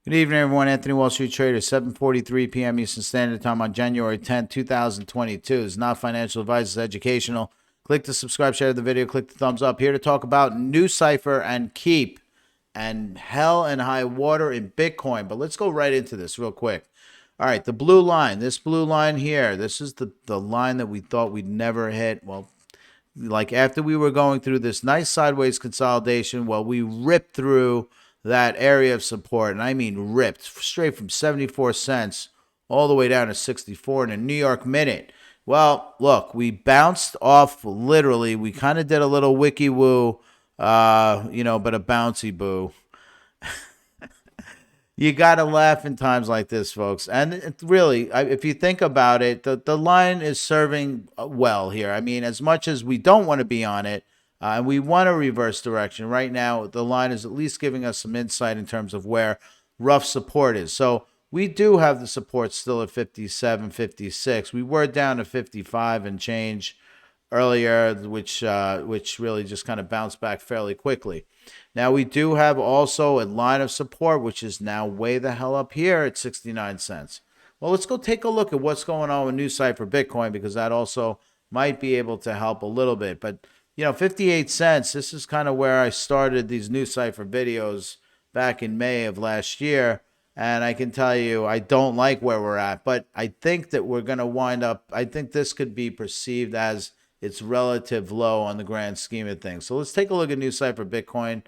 Good evening, everyone. Anthony Wall Street Trader, 7:43 p.m. Eastern Standard Time on January 10th, 2022. It's not financial advice, it's educational. Click the subscribe, share the video, click the thumbs up. Here to talk about NuCypher and Keep and hell and high water in Bitcoin. But let's go right into this real quick. All right, the blue line, this blue line here, this is the line that we thought we'd never hit. Well, like after we were going through this nice sideways consolidation, well, we ripped through that area of support, and I mean ripped straight from 74 cents all the way down to 64 in a New York minute. Well, look, we bounced off literally. We kind of did a little wiki woo, but a bouncy boo. You got to laugh in times like this, folks. And it really, if you think about it, the line is serving well here. I mean, as much as we don't want to be on it, and we want a reverse direction, right now the line is at least giving us some insight in terms of where rough support is. So we do have the support still at 57, 56. We were down to 55 and change earlier, which really just kind of bounced back fairly quickly. Now we do have also a line of support, which is now way the hell up here at 69 cents. Well, let's go take a look at what's going on with NuCypher Bitcoin, because that also might be able to help a little bit. But 58 cents, this is kind of where I started these NuCypher videos back in May of last year. And I can tell you, I don't like where we're at, but I think that we're going to wind up, I think this could be perceived as its relative low on the grand scheme of things. So let's take a look at NuCypher Bitcoin.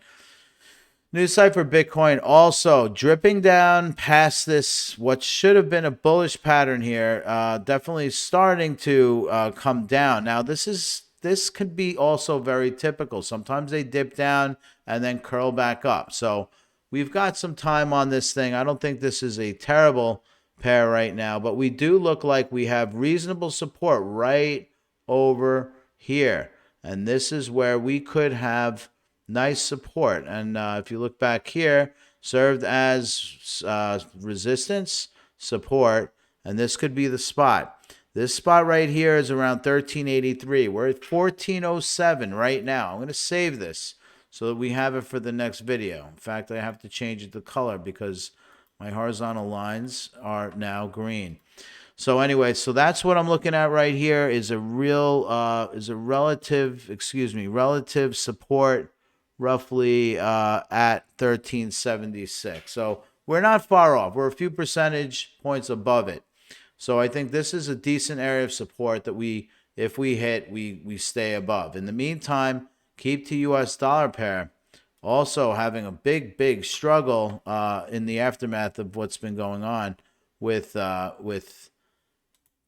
NuCypher Bitcoin also dripping down past this, what should have been a bullish pattern here, definitely starting to come down. Now, this could be also very typical. Sometimes they dip down and then curl back up. So we've got some time on this thing. I don't think this is a terrible pair right now, but we do look like we have reasonable support right over here. And this is where we could have nice support. And if you look back here, served as resistance, support, and this could be the spot. This spot right here is around 1383. We're at 1407 right now. I'm going to save this so that we have it for the next video. In fact, I have to change it to color because my horizontal lines are now green. So anyway, so that's what I'm looking at right here is a relative support roughly at 1376. So we're not far off. We're a few percentage points above it. So I think this is a decent area of support that if we hit, we stay above. In the meantime, keep to US dollar pair also having a big struggle in the aftermath of what's been going on with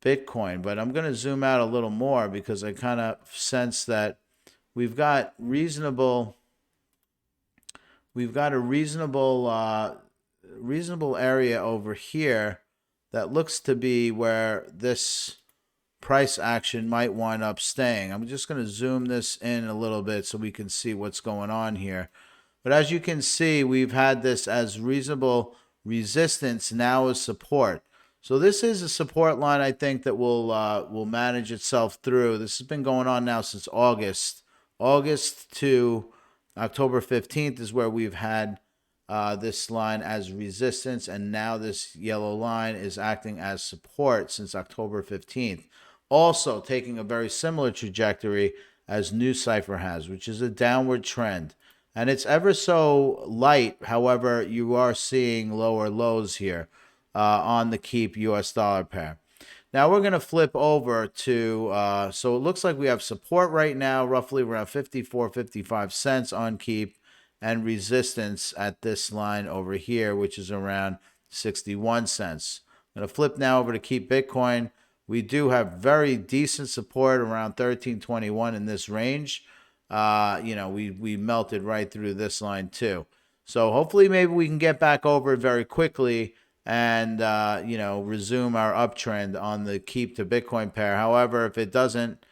Bitcoin. But I'm going to zoom out a little more because I kind of sense that we've got a reasonable area over here that looks to be where this price action might wind up staying. I'm just going to zoom this in a little bit so we can see what's going on here. But as you can see, we've had this as reasonable resistance, now as support. So this is a support line, I think, that will manage itself through. This has been going on now since August. August to October 15th is where we've had this line as resistance, and now this yellow line is acting as support since October 15th. Also taking a very similar trajectory as NuCypher has, which is a downward trend. And it's ever so light. However, you are seeing lower lows here on the Keep US dollar pair. Now we're going to flip over to, so it looks like we have support right now, roughly around 54, 55 cents on Keep, and resistance at this line over here, which is around 61 cents. I'm going to flip now over to Keep Bitcoin. We do have very decent support around 1321 in this range. We melted right through this line too. So hopefully maybe we can get back over it very quickly and, resume our uptrend on the Keep to Bitcoin pair. However, if it doesn't,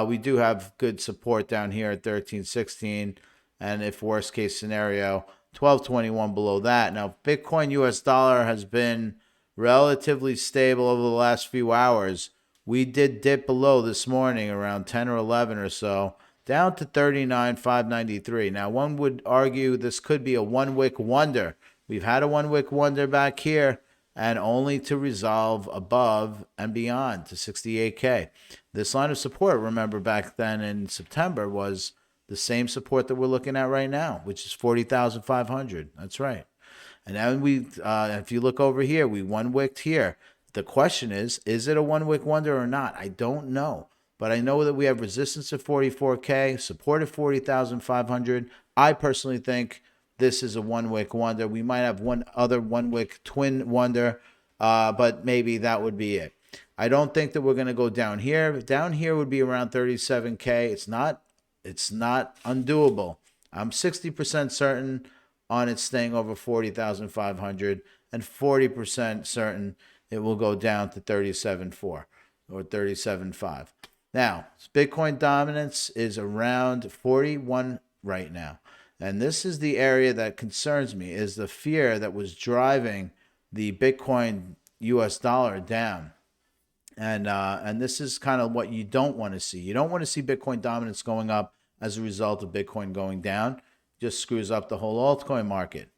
we do have good support down here at 1316. And if worst case scenario, 1221 below that. Now, Bitcoin US dollar has been relatively stable over the last few hours. We did dip below this morning around 10 or 11 or so, down to 39,593. Now, one would argue this could be a one-wick wonder We've had a 1 wick wonder back here and only to resolve above and beyond to 68K. This line of support, remember back then in September, was the same support that we're looking at right now, which is 40,500. That's right. And then if you look over here, we 1 wicked here. The question is it a 1 wick wonder or not? I don't know. But I know that we have resistance at 44K, support at 40,500. I personally think this is a 1 wick wonder. We might have one other 1 wick twin wonder, but maybe that would be it. I don't think that we're going to go down here. Down here would be around 37K. It's not undoable. I'm 60% certain on its staying over 40,500 and 40% certain it will go down to 37.4 or 37.5. Now, Bitcoin dominance is around 41 right now. And this is the area that concerns me, is the fear that was driving the Bitcoin US dollar down. And this is kind of what you don't want to see. You don't want to see Bitcoin dominance going up as a result of Bitcoin going down. Just screws up the whole altcoin market.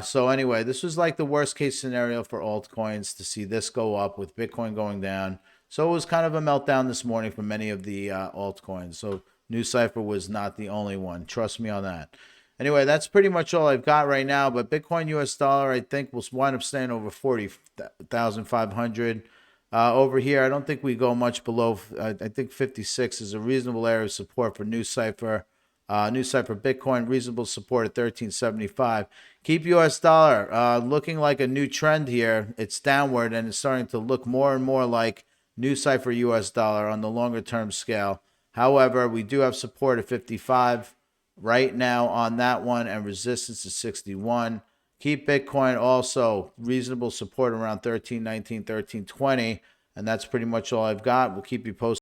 So anyway, this was like the worst case scenario for altcoins, to see this go up with Bitcoin going down. So it was kind of a meltdown this morning for many of the altcoins. So NuCypher was not the only one. Trust me on that. Anyway, that's pretty much all I've got right now. But Bitcoin US dollar, I think, will wind up staying over 40,500. Over here, I don't think we go much below. I think 56 is a reasonable area of support for NuCypher. NuCypher Bitcoin, reasonable support at 1375. Keep US dollar looking like a new trend here. It's downward and it's starting to look more and more like NuCypher US dollar on the longer term scale. However, we do have support at 55 right now on that one, and resistance is 61. Keep Bitcoin also reasonable support around 1319, 1320. And that's pretty much all I've got. We'll keep you posted.